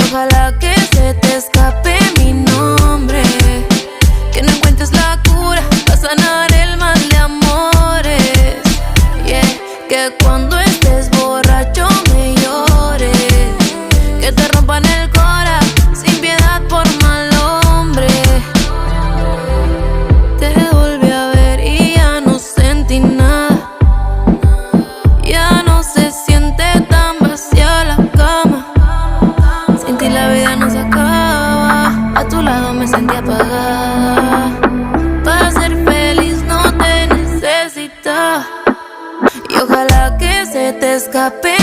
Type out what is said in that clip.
ojalá que se te escape mi nombre, que no encuentres la cura para sanar el mal de amores. Yeah, que cuando estés borracho me llores, que te rompan el cora sin piedad por mal hombre. Te volví a ver y ya no sentí nada, ya no se siente tan vacía la cama. Sin ti la vida no se acaba, a tu lado me sentí apagada. Para ser feliz no te necesitaba, y ojalá que se te escape